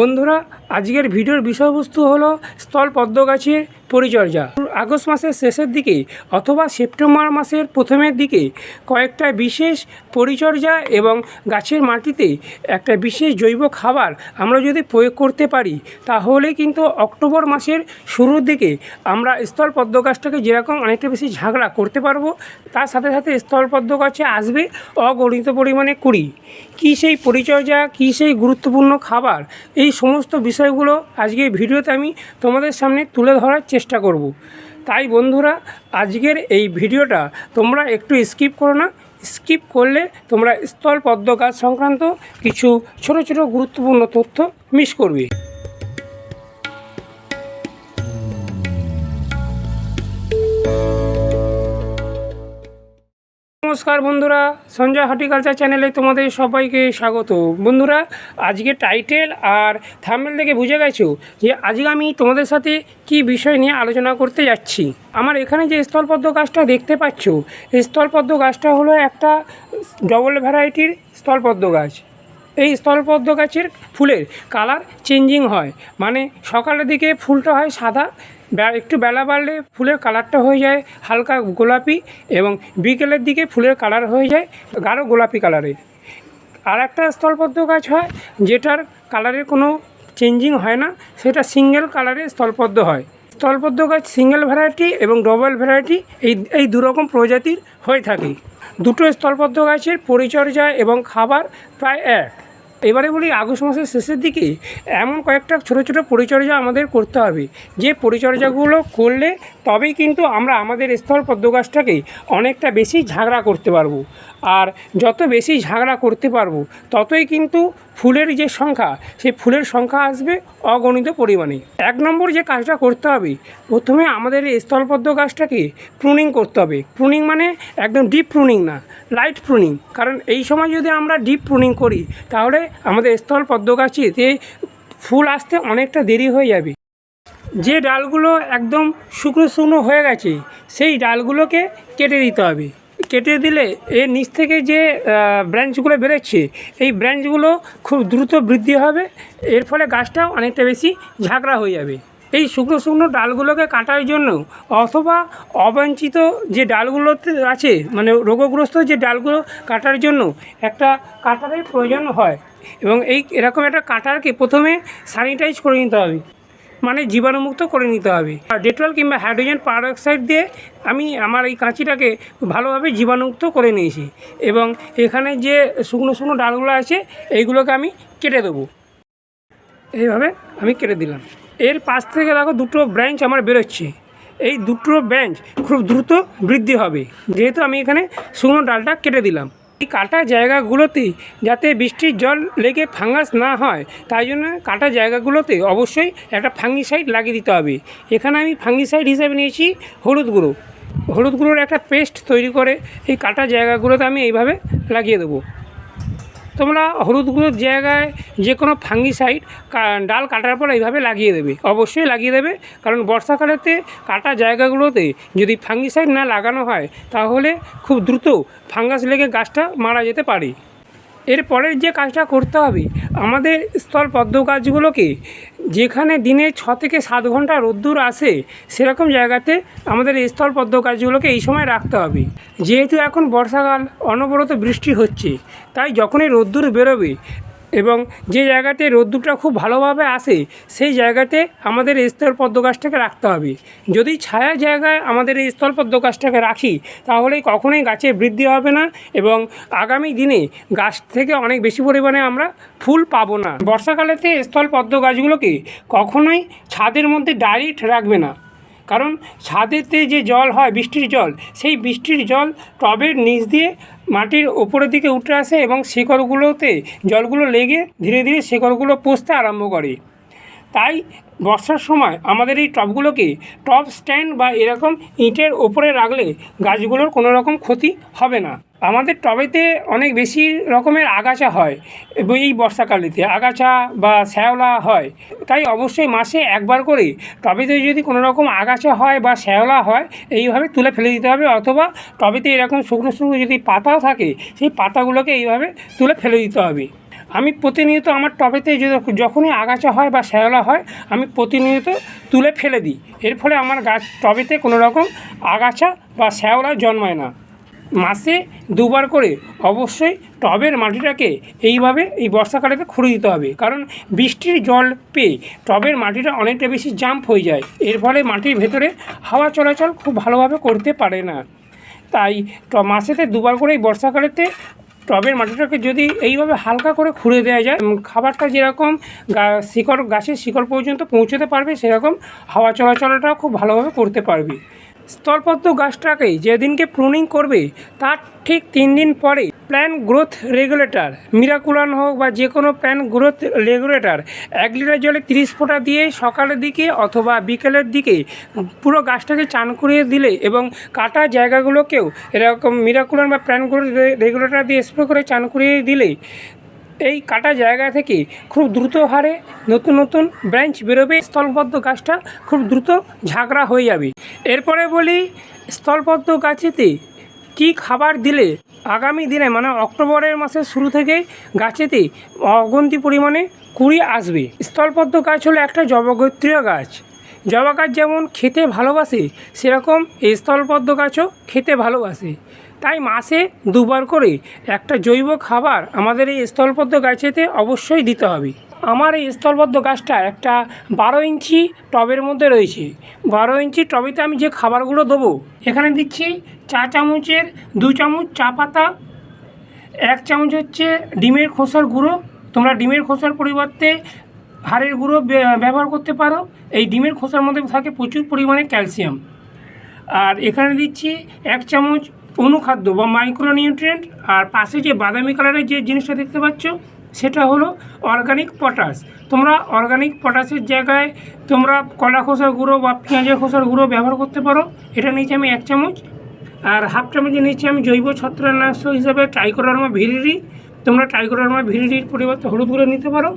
বন্ধুরা, আজকের ভিডিওর বিষয়বস্তু হলো স্থলপদ্ম গাছের পরিচর্যা। আগস্ট মাসের শেষের দিকে অথবা সেপ্টেম্বর মাসের প্রথমের দিকে কয়েকটা বিশেষ পরিচর্যা এবং গাছের মাটিতে একটা বিশেষ জৈব খাবার আমরা যদি প্রয়োগ করতে পারি, তাহলে কিন্তু অক্টোবর মাসের শুরুর দিকে আমরা স্থলপদ্ম গাছটাকে যেরকম অনেকটা বেশি ঝাগড়া করতে পারবো, তার সাথে সাথে স্থলপদ্ম গাছে আসবে অগণিত পরিমাণে কুড়ি। কী সেই পরিচর্যা, কী সেই গুরুত্বপূর্ণ খাবার, এই সমস্ত বিষয়গুলো আজকের ভিডিওতে আমি তোমাদের সামনে তুলে ধরার চেষ্টা করব। তাই বন্ধুরা, আজকের এই ভিডিওটা তোমরা একটু স্কিপ করো না। স্কিপ করলে তোমরা স্থলপদ্ম গাছ সংক্রান্ত কিছু ছোট ছোট গুরুত্বপূর্ণ তথ্য মিস করবে। নমস্কার বন্ধুরা, সঞ্জয় হর্টিকালচার চ্যানেলে তোমাদের সবাইকে স্বাগত। বন্ধুরা, আজকে টাইটেল আর থাম্বনেল থেকে বুঝে গেছো যে আজকে আমি তোমাদের সাথে কি বিষয় নিয়ে আলোচনা করতে যাচ্ছি। আমার এখানে যে স্থলপদ্ম গাছটা দেখতে পাচ্ছ, এই স্থলপদ্ম গাছটা হলো একটা ডবল ভ্যারাইটির স্থলপদ্ম গাছ। এই স্থলপদ্ম গাছের ফুলের কালার চেঞ্জিং হয়, মানে সকালের দিকে ফুলটা হয় সাদা, একটু বেলা বাড়লে ফুলের কালারটা হয়ে যায় হালকা গোলাপি, এবং বিকেলের দিকে ফুলের কালার হয়ে যায় গাঢ় গোলাপি কালারের। আর একটা স্থলপদ্ম গাছ হয় যেটার কালারের কোনো চেঞ্জিং হয় না, সেটা সিঙ্গেল কালারের স্থলপদ্ম হয়। স্থলপদ্ম গাছ সিঙ্গেল ভ্যারাইটি এবং ডবল ভ্যারাইটি এই দুরকম প্রজাতির হয়ে থাকে। দুটো স্থলপদ্ম গাছের পরিচর্যা এবং খাবার প্রায় এক। এবারে বলি, আগস্ট মাসের শেষের দিকে এমন কয়েকটা ছোটো ছোটো পরিচর্যা আমাদের করতে হবে, যে পরিচর্যাগুলো করলে তবেই কিন্তু আমরা আমাদের স্থলপদ্ম গাছটাকে অনেকটা বেশি ঝাগড়া করতে পারবো। আর যত বেশি ঝাগড়া করতে পারবো, ততই কিন্তু ফুলের যে সংখ্যা, সেই ফুলের সংখ্যা আসবে অগণিত পরিমাণে। এক নম্বর যে কাজটা করতে হবে, প্রথমে আমাদের এই স্থলপদ্ম গাছটাকে প্রুনিং করতে হবে। প্রুনিং মানে একদম ডিপ প্রুনিং না, লাইট প্রুনিং। কারণ এই সময় যদি আমরা ডিপ প্রুনিং করি, তাহলে আমাদের স্থলপদ্ম গাছেতে ফুল আসতে অনেকটা দেরি হয়ে যাবে। যে ডালগুলো একদম শুকনো শুকনো হয়ে গেছে, সেই ডালগুলোকে কেটে দিতে হবে। কেটে দিলে এর নিচ থেকে যে ব্রাঞ্চগুলো বেরোচ্ছে, এই ব্রাঞ্চগুলো খুব দ্রুত বৃদ্ধি হবে, এর ফলে গাছটাও অনেকটা বেশি ঝাঁকড়া হয়ে যাবে। এই শুকনো শুকনো ডালগুলোকে কাটার জন্য অথবা অবাঞ্ছিত যে ডালগুলোতে আছে, মানে রোগগ্রস্ত যে ডালগুলো কাটার জন্য একটা কাটারের প্রয়োজন হয়, এবং এরকম একটা কাটারকে প্রথমে স্যানিটাইজ করে নিতে হবে, মানে জীবাণুমুক্ত করে নিতে হবে। আর ডেটল কিংবা হাইড্রোজেন পারঅক্সাইড দিয়ে আমি আমার এই কাঁচিটাকে ভালোভাবে জীবাণুমুক্ত করে নিয়েছি, এবং এখানে যে শুকনো শুকনো ডালগুলো আছে এইগুলোকে আমি কেটে দেবো। এইভাবে আমি কেটে দিলাম। এর পাশ থেকে দেখো দুটো ব্রাঞ্চ আমার বেরোচ্ছে। এই দুটো ব্রাঞ্চ খুব দ্রুত বৃদ্ধি হবে, যেহেতু আমি এখানে শুকনো ডালটা কেটে দিলাম। এই কাটা জায়গাগুলোতে যাতে বৃষ্টির জল লেগে ফাঙ্গাস না হয়, তাই জন্য কাটা জায়গাগুলোতে অবশ্যই একটা ফাঙ্গিসাইড লাগিয়ে দিতে হবে। এখানে আমি ফাঙ্গিসাইড হিসেবে নিয়েছি হলুদ গুঁড়ো। হলুদ গুঁড়োর একটা পেস্ট তৈরি করে এই কাটা জায়গাগুলোতে আমি এইভাবে লাগিয়ে দেবো। তোমরা হলুদ গুঁড়োর জায়গায় যে কোনো ফাঙ্গিসাইড ডাল কাটার পর এইভাবে লাগিয়ে দেবে, অবশ্যই লাগিয়ে দেবে। কারণ বর্ষাকালেতে কাটা জায়গাগুলোতে যদি ফাঙ্গিসাইড না লাগানো হয়, তাহলে খুব দ্রুত ফাঙ্গাস লেগে গাছটা মারা যেতে পারে। এরপরের যে কাজটা করতে হবে, আমাদের স্থলপদ্ম গাছগুলোকে যেখানে দিনে 6 থেকে 7 ঘন্টা রোদ্দুর আসে, সেরকম জায়গাতে আমাদের এই স্থলপদ্ম গাছগুলোকে এই সময় রাখতে হবে। যেহেতু এখন বর্ষাকাল, অনবরত বৃষ্টি হচ্ছে, তাই যখনই রোদ্দুর বেরোবে এবং যে জায়গাতে রোদ্দুরটা খুব ভালোভাবে আসে, সেই জায়গাতে আমাদের এই স্থলপদ্ম গাছটাকে রাখতে হবে। যদি ছায়া জায়গায় আমাদের এই স্থলপদ্ম গাছটাকে রাখি, তাহলে কখনোই গাছের বৃদ্ধি হবে না, এবং আগামী দিনে গাছ থেকে অনেক বেশি পরিমাণে আমরা ফুল পাবো না। বর্ষাকালেতে স্থলপদ্ম গাছগুলোকে কখনোই ছাদের মধ্যে ডাইরেক্ট রাখবে না, কারণ ছাদেতে যে জল হয়, বৃষ্টির জল, সেই বৃষ্টির জল টবের নিচ দিয়ে মাটির ওপরের দিকে উঠে আসে, এবং শিকড়গুলোতে জলগুলো লেগে ধীরে ধীরে শিকড়গুলো পচতে আরম্ভ করে। তাই বর্ষার সময় আমাদের এই টবগুলোকে টব স্ট্যান্ড বা এরকম ইটের ওপরে রাখলে গাছগুলোর কোনো রকম ক্ষতি হবে না। আমাদের টবেতে অনেক বেশি রকমের আগাছা হয়, এই বর্ষাকালেতে আগাছা বা শ্যাওলা হয়। তাই অবশ্যই মাসে একবার করে টবেতে যদি কোনো রকম আগাছা হয় বা শ্যাওলা হয়, এইভাবে তুলে ফেলে দিতে হবে, অথবা টবেতে এরকম শুকনো শুকনো যদি পাতাও থাকে, সেই পাতাগুলোকে এইভাবে তুলে ফেলে দিতে হবে। আমি প্রতিনিয়ত আমার টবেতে যখনই আগাছা হয় বা শ্যাওলা হয় আমি প্রতিনিয়ত তুলে ফেলে দিই। এর ফলে আমার গাছ টবেতে কোনো রকম আগাছা বা শ্যাওলা জন্মায় না। মাসে দুবার করে অবশ্যই টবের মাটিটাকে এইভাবে এই বর্ষাকালেতে খুঁড়ে দিতে হবে, কারণ বৃষ্টির জল পেয়ে টবের মাটিটা অনেকটা বেশি জাম্প হয়ে যায়। এর ফলে মাটির ভেতরে হাওয়া চলাচল খুব ভালোভাবে করতে পারে না। তাই মাসেতে দুবার করে এই বর্ষাকালেতে টবের মাটিটাকে যদি এইভাবে হালকা করে খুঁড়ে দেওয়া যায়, খাবারটা যেরকম গাছের শিকড় পর্যন্ত পৌঁছতে পারবে, সেরকম হাওয়া চলাচলটাও খুব ভালোভাবে করতে পারবে। স্থলপদ্ম গাছটাকে যেদিনকে প্রুনিং করবে তার ঠিক 3 দিন পরে প্ল্যান্ট গ্রোথ রেগুলেটর, মিরাকুলান হোক বা যে কোনো প্ল্যান্ট গ্রোথ রেগুলেটর 1 লিটার জলে 30 ফোঁটা দিয়ে সকালের দিকে অথবা বিকেলের দিকে পুরো গাছটাকে চান করিয়ে দিলে এবং কাটা জায়গাগুলোকেও এরকম মিরাকুলান বা প্ল্যান্ট গ্রোথ রেগুলেটর দিয়ে স্প্রে করে চান করিয়ে দিলে এই কাটা জায়গা থেকে খুব দ্রুত হারে নতুন নতুন ব্রাঞ্চ বেরোবে। স্থলপদ্ম গাছটা খুব দ্রুত ঝাঁকড়া হয়ে যাবে। এরপরে বলি স্থলপদ্ম গাছেতে কী খাবার দিলে আগামী দিনে মানে অক্টোবরের মাসের শুরু থেকে গাছেতে অগন্তি পরিমাণে কুঁড়ি আসবে। স্থলপদ্ম গাছ হলো একটা জবগোত্রীয় গাছ। জবা গাছ যেমন খেতে ভালোবাসে, সেরকম এই স্থলপদ্ম গাছও খেতে ভালোবাসে। তাই মাসে দুবার করে একটা জৈব খাবার আমাদের এই স্থলপদ্ম গাছেতে অবশ্যই দিতে হবে। আমার এই স্থলপদ্ম গাছটা একটা 12 ইঞ্চি টবের মধ্যে রয়েছে। 12 ইঞ্চি টবেতে আমি যে খাবারগুলো দেবো, এখানে দিচ্ছি চা চামচের 2 চামচ চা পাতা, 1 চামচ হচ্ছে ডিমের খোসার গুঁড়ো। তোমরা ডিমের খোসার পরিবর্তে হাড়ের গুঁড়ো ব্যবহার করতে পারো। এই ডিমের খোসার মধ্যে থাকে প্রচুর পরিমাণে ক্যালসিয়াম। আর এখানে দিচ্ছি 1 চামচ অনুখাদ্য বা মাইক্রোনিউট্রিয়েন্ট। আর পাশে যে বাদামি কালারের যে জিনিসটা দেখতে পাচ্ছ সেটা হলো অর্গানিক পটাশ। তোমরা অর্গানিক পটাশের জায়গায় তোমরা কলা খোসার গুঁড়ো বা পেঁয়াজের খোসার গুঁড়ো ব্যবহার করতে পারো। এটা নিয়েছি আমি 1 চামচ। আর হাফ চামচে নিচ্ছি আমি জৈব ছত্রাকনাশক হিসাবে ট্রাইকোডার্মা ভিরিডি। তোমরা ট্রাইকোডার্মা ভিরিডির পরিবর্তে হলুদ গুঁড়ো নিতে পারো।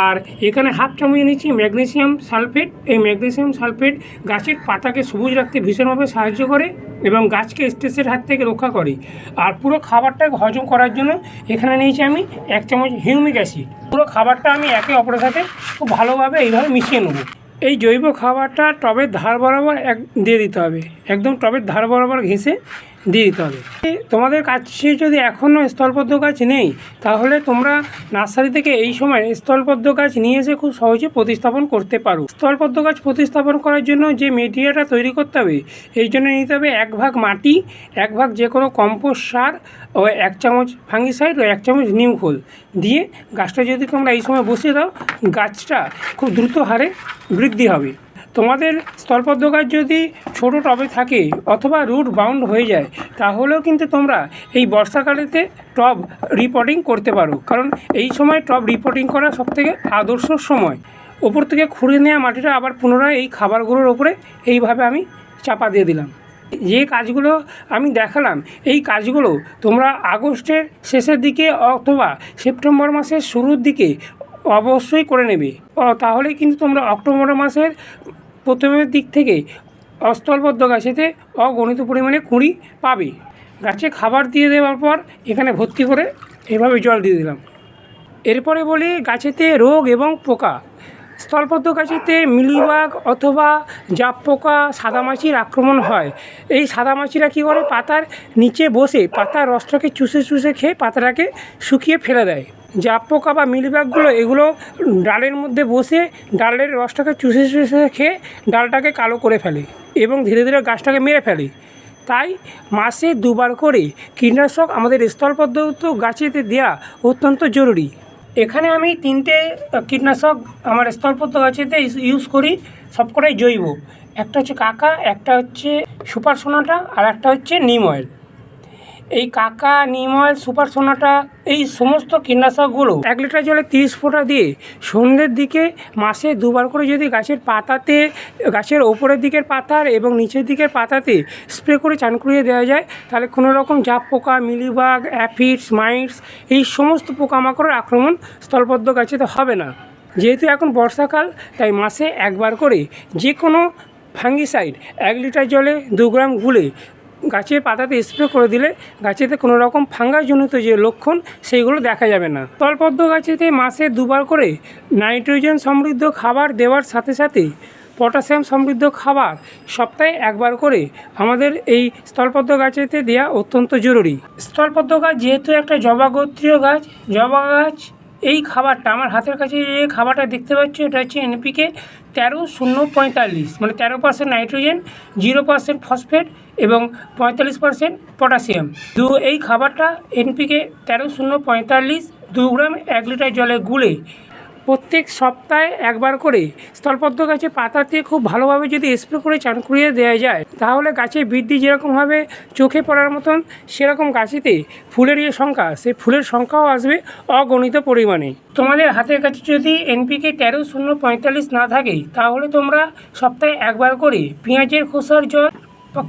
আর এখানে হাফ চামচ নিচ্ছি ম্যাগনেসিয়াম সালফেট। এই ম্যাগনেসিয়াম সালফেট গাছের পাতাকে সবুজ রাখতে ভীষণভাবে সাহায্য করে এবং গাছকে স্ট্রেসের হাত থেকে রক্ষা করে। আর পুরো খাবারটাকে হজম করার জন্য এখানে নিয়েছি আমি 1 চামচ হিউমিক অ্যাসিড। পুরো খাবারটা আমি একে অপরের সাথে খুব ভালোভাবে এইভাবে মিশিয়ে নেব। এই জৈব খাবারটা টবের ধার বরাবর দিয়ে দিতে হবে, একদম টবের ধার বরাবর ঘেঁষে দিয়ে দিতে হবে। তোমাদের কাছে যদি এখনও স্থলপদ্ম গাছ নেই, তাহলে তোমরা নার্সারি থেকে এই সময় স্থলপদ্ম গাছ নিয়ে এসে খুব সহজে প্রতিস্থাপন করতে পারো। স্থলপদ্ম গাছ প্রতিস্থাপন করার জন্য যে মিডিয়াটা তৈরি করতে হবে, এই জন্য নিতে হবে 1 ভাগ মাটি, 1 ভাগ যে কোনো কম্পোস্ট সার ও 1 চামচ ফাঙ্গিসাইড ও 1 চামচ নিম খোল দিয়ে গাছটা যদি তোমরা এই সময় বসিয়ে দাও, গাছটা খুব দ্রুত হারে বৃদ্ধি হবে। তোমাদের স্থলপদ্ম গাছ যদি ছোটো টবে থাকে অথবা রুট বাউন্ড হয়ে যায়, তাহলেও কিন্তু তোমরা এই বর্ষাকালেতে টব রিপোর্টিং করতে পারো, কারণ এই সময় টব রিপোর্টিং করা সবথেকে আদর্শ সময়। ওপর থেকে খুঁড়ে নেওয়া মাটিটা আবার পুনরায় এই খাবারগুলোর ওপরে এইভাবে আমি চাপা দিয়ে দিলাম। যে কাজগুলো আমি দেখালাম, এই কাজগুলো তোমরা আগস্টের শেষের দিকে অথবা সেপ্টেম্বর মাসের শুরুর দিকে অবশ্যই করে নেবে। তাহলে কিন্তু তোমরা অক্টোবর মাসের প্রথমের দিক থেকে স্থলপদ্ম গাছেতে অগণিত পরিমাণে কুঁড়ি পাবে। গাছে খাবার দিয়ে দেওয়ার পর এখানে ভর্তি করে এভাবে জল দিয়ে দিলাম। এরপরে বলি গাছেতে রোগ এবং পোকা। স্থলপদ্ম গাছেতে মিলিবাগ অথবা জাপ পোকা, সাদামাছির আক্রমণ হয়। এই সাদামাছিরা কী করে, পাতার নিচে বসে পাতার রসটাকে চুষে চুষে খেয়ে পাতাটাকে শুকিয়ে ফেলে দেয়। জাপ পোকা বা মিলিবাগগুলো এগুলো ডালের মধ্যে বসে ডালের রসটাকে চুষে চুষে খেয়ে ডালটাকে কালো করে ফেলে এবং ধীরে ধীরে গাছটাকে মেরে ফেলে। তাই মাসে 2 বার করে কীটনাশক আমাদের স্থলপদ্ম গাছেতে দেওয়া অত্যন্ত জরুরি। এখানে আমি 3টে কীটনাশক আমার স্থলপদ্ম গাছেতে ইউজ করি, সবকটাই জৈব। একটা হচ্ছে কাকা, একটা হচ্ছে সুপার সোনাটা, আর একটা হচ্ছে নিম অয়েল। এই কাকা, নিম অয়েল, সুপার সোনাটা, এই সমস্ত কীটনাশকগুলো 1 লিটার জলে 30 ফোঁটা দিয়ে সন্ধ্যের দিকে মাসে 2 বার করে যদি গাছের পাতাতে, গাছের ওপরের দিকের পাতার এবং নিচের দিকের পাতাতে স্প্রে করে চান করিয়ে দেওয়া যায়, তাহলে কোনো রকম জাপ পোকা, মিলিবাগ, অ্যাফিডস, মাইটস এই সমস্ত পোকামাকড়ের আক্রমণ স্থলপদ্ম গাছেতে হবে না। যেহেতু এখন বর্ষাকাল, তাই মাসে 1 বার করে যে কোনো ফাঙ্গিসাইড 1 লিটার জলে 2 গ্রাম গুলে গাছের পাতাতে স্প্রে করে দিলে গাছেতে কোনো রকম ফাঙ্গাসজনিত যে লক্ষণ সেইগুলো দেখা যাবে না। স্থলপদ্ম গাছেতে মাসে 2বার করে নাইট্রোজেন সমৃদ্ধ খাবার দেওয়ার সাথে সাথে পটাশিয়াম সমৃদ্ধ খাবার সপ্তাহে 1বার করে আমাদের এই স্থলপদ্ম গাছেতে দেওয়া অত্যন্ত জরুরি। স্থলপদ্ম গাছ যেহেতু একটা জবা গোত্রীয় গাছ, জবা গাছ এই খাবারটা আমার হাতের কাছে যে খাবারটা দেখতে পাচ্ছ এটা হচ্ছে এনপিকে 13-0-45, মানে 13% নাইট্রোজেন, 0% ফসফেট এবং 45% পটাশিয়াম। এই খাবারটা এনপিকে 13-0-45 2 গ্রাম 1 লিটার জলে গুলে প্রত্যেক সপ্তাহে 1বার করে স্থলপদ্ম গাছে পাতাতে খুব ভালোভাবে যদি স্প্রে করে চান করিয়ে দেওয়া যায় তাহলে গাছের বৃদ্ধি যেরকমভাবে চোখে পড়ার মতন সেরকম গাছেতে ফুলের যে সংখ্যা সেই ফুলের সংখ্যাও আসবে অগণিত পরিমাণে। তোমাদের হাতের কাছে যদি এনপিকে 13-0-45 না থাকে তাহলে তোমরা সপ্তাহে 1বার করে পেঁয়াজের খোসার জল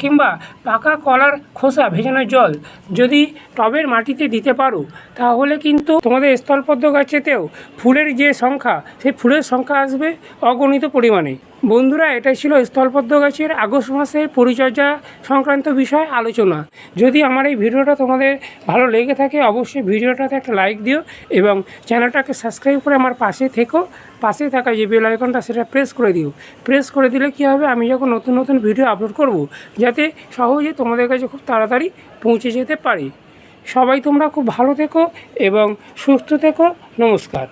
কিংবা পাকা কলার খোসা ভেজানো জল যদি টবের মাটিতে দিতে পারো তাহলে কিন্তু তোমাদের স্থলপদ্ম গাছেতেও ফুলের যে সংখ্যা সেই ফুলের সংখ্যা আসবে অগণিত পরিমাণে। বন্ধুরা, এটাই ছিল স্থলপদ্ম গাছের আগস্ট মাসের পরিচর্যা সংক্রান্ত বিষয় আলোচনা। যদি আমার এই ভিডিওটা তোমাদের ভালো লেগে থাকে অবশ্যই ভিডিওটাতে একটা লাইক দিও এবং চ্যানেলটাকে সাবস্ক্রাইব করে আমার পাশে থেকো। পাশে থাকা যে বেল আইকনটা সেটা প্রেস করে দিও। প্রেস করে দিলে কী হবে, আমি যখন নতুন নতুন ভিডিও আপলোড করব যাতে সহজে তোমাদের কাছে খুব তাড়াতাড়ি পৌঁছে যেতে পারি। সবাই তোমরা খুব ভালো থেকো এবং সুস্থ থেকো। নমস্কার।